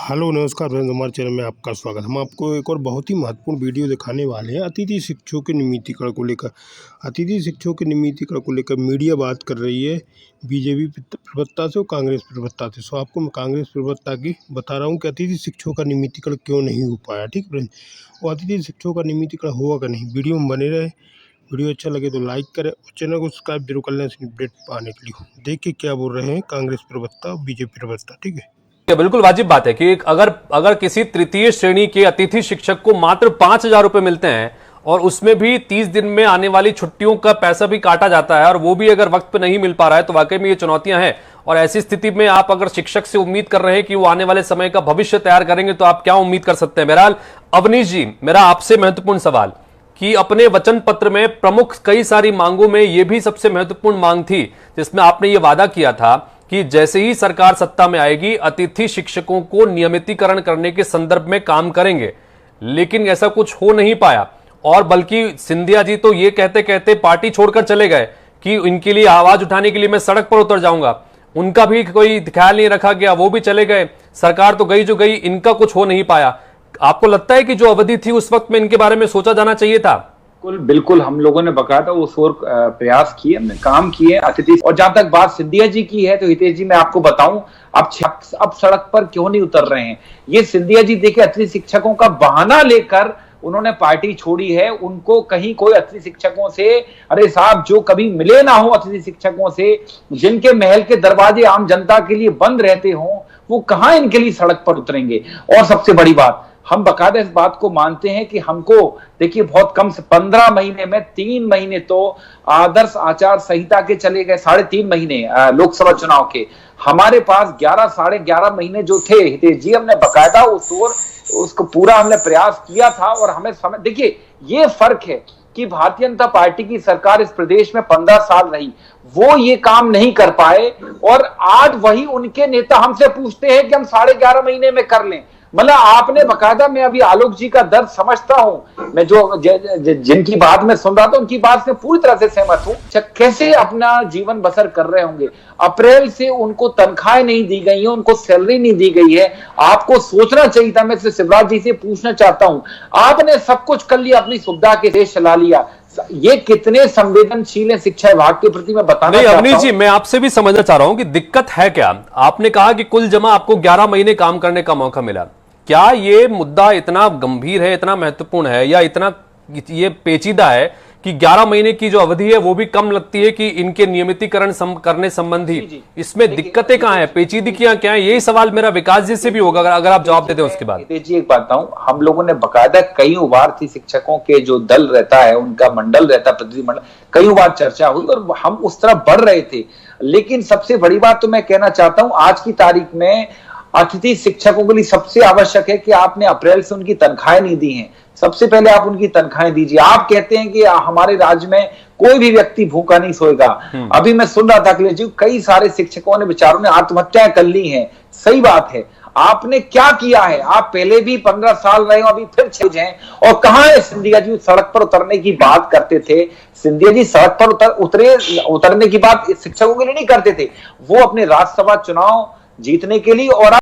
Hello नमस्कार friends, हमारे channel में आपका स्वागत। हम आपको एक और बहुत ही महत्वपूर्ण वीडियो दिखाने वाले हैं अतिथि शिक्षकों के नियमितीकरण को लेकर। अतिथि शिक्षकों के नियमितीकरण को लेकर मीडिया बात कर रही है बीजेपी प्रवक्ता से और कांग्रेस प्रवक्ता से। सो आपको मैं कांग्रेस प्रवक्ता की बता रहा हूँ कि अतिथि शिक्षकों का नियमितीकरण क्यों नहीं हो पाया। ठीक फ्रेंड्स, और अतिथि शिक्षकों का नियमितीकरण होगा कि नहीं, वीडियो में बने रहे। वीडियो अच्छा लगे तो लाइक करें और चैनल को सब्सक्राइब जरूर कर लें अपडेट पाने के लिए। देखिए क्या बोल रहे हैं कांग्रेस प्रवक्ता और बीजेपी प्रवक्ता। ठीक है, बिल्कुल वाजिब बात है कि अगर किसी तृतीय श्रेणी के अतिथि शिक्षक को मात्र 5,000 रुपए मिलते हैं और उसमें भी 30 दिन में आने वाली छुट्टियों का पैसा भी काटा जाता है और वो भी अगर वक्त पे नहीं मिल पा रहा है, तो वाकई में ये चुनौतियां हैं। और ऐसी स्थिति में आप अगर शिक्षक से उम्मीद कर रहे हैं कि वो आने वाले समय का भविष्य तैयार करेंगे, तो आप क्या उम्मीद कर सकते हैं। बहरहाल अवनीश जी, मेरा आपसे महत्वपूर्ण सवाल कि अपने वचन पत्र में प्रमुख कई सारी मांगों में यह भी सबसे महत्वपूर्ण मांग थी जिसमें आपने ये वादा किया था कि जैसे ही सरकार सत्ता में आएगी अतिथि शिक्षकों को नियमितीकरण करने के संदर्भ में काम करेंगे, लेकिन ऐसा कुछ हो नहीं पाया। और बल्कि सिंधिया जी तो ये कहते कहते पार्टी छोड़कर चले गए कि इनके लिए आवाज उठाने के लिए मैं सड़क पर उतर जाऊंगा। उनका भी कोई ख्याल नहीं रखा गया, वो भी चले गए। सरकार तो गई जो गई, इनका कुछ हो नहीं पाया। आपको लगता है कि जो अवधि थी उस वक्त में इनके बारे में सोचा जाना चाहिए था? बिल्कुल हम लोगों ने बकायदा वो प्रयास किए, हमने काम किए अतिथि। और जहां तक बात सिंधिया जी की है, तो हितेश जी मैं आपको बताऊं, अब सड़क पर क्यों नहीं उतर रहे हैं ये सिंधिया जी। देखिए, अतिथि शिक्षकों का बहाना लेकर उन्होंने पार्टी छोड़ी है। उनको कहीं कोई अतिथि शिक्षकों से, अरे साहब जो कभी मिले ना हो अतिथि शिक्षकों से, जिनके महल के दरवाजे आम जनता के लिए बंद रहते हों, वो कहां इनके लिए सड़क पर उतरेंगे। और सबसे बड़ी बात, हम बकायदा इस बात को मानते हैं कि हमको, देखिए, बहुत कम से 15 महीने में 3 महीने तो आदर्श आचार संहिता के चले गए, 3.5 महीने लोकसभा चुनाव के। हमारे पास 11 साढ़े 11 महीने जो थे हितेश जी, हमने बकायदा उसको पूरा हमने प्रयास किया था। और हमें समझ, देखिए ये फर्क है कि भारतीय जनता पार्टी की सरकार इस प्रदेश में 15 साल रही, वो ये काम नहीं कर पाए। और आज वही उनके नेता हमसे पूछते हैं कि हम 11.5 महीने में कर लें। मतलब आपने बकायदा, मैं अभी आलोक जी का दर्द समझता हूं, मैं जो जिनकी बात में सुन रहा था उनकी बात से पूरी तरह से सहमत हूं। कैसे अपना जीवन बसर कर रहे होंगे। अप्रैल से उनको तनख्वाहें नहीं दी गई है, उनको सैलरी नहीं दी गई है। आपको सोचना चाहिए था। मैं शिवराज जी से पूछना चाहता हूं, आपने सब कुछ कर लिया, अपनी सुविधा के देश चला लिया, ये कितने संवेदनशील है शिक्षा विभाग के प्रति, मैं बताना चाहता हूं। अवनीश जी, मैं आपसे भी समझना चाह रहा हूं कि दिक्कत है क्या। आपने कहा कि कुल जमा आपको 11 महीने काम करने का मौका मिला। क्या ये मुद्दा इतना गंभीर है, इतना महत्वपूर्ण है, या इतना ये पेचीदा है कि 11 महीने की जो अवधि है वो भी कम लगती है कि इनके नियमितीकरण करने संबंधी इसमें दिक्कतें कहां हैं, पेचीदगियां क्या है? यही सवाल मेरा विकास जी से भी होगा, अगर आप जवाब दे दें उसके बाद। जी एक बात बताऊं, हम लोगों ने बकायदा कई बार थी शिक्षकों के जो दल रहता है, उनका मंडल रहता है, प्रतिनिधिमंडल, कई बार चर्चा हुई और हम उस तरफ बढ़ रहे थे। लेकिन सबसे बड़ी बात तो मैं कहना चाहता हूं, आज की तारीख में अतिथि शिक्षकों के लिए सबसे आवश्यक है कि आपने अप्रैल से उनकी तनख्वाहें नहीं दी हैं, सबसे पहले आप उनकी तनख्वाहें दीजिए। आप कहते हैं कि हमारे राज्य में कोई भी व्यक्ति भूखा नहीं सोएगा। अभी मैं सुन रहा था अखिलेश जी, कई सारे शिक्षकों ने, बेचारों ने आत्महत्याएं कर ली हैं। सही बात है, आपने क्या किया है? आप पहले भी 15 साल रहे हो, अभी फिर 6 हैं। और कहां है सिंधिया जी? सड़क पर उतरने की बात करते थे सिंधिया जी, सड़क पर उतरने की बात शिक्षकों के लिए नहीं करते थे, वो अपने राज्यसभा चुनाव जीतने के लिए। और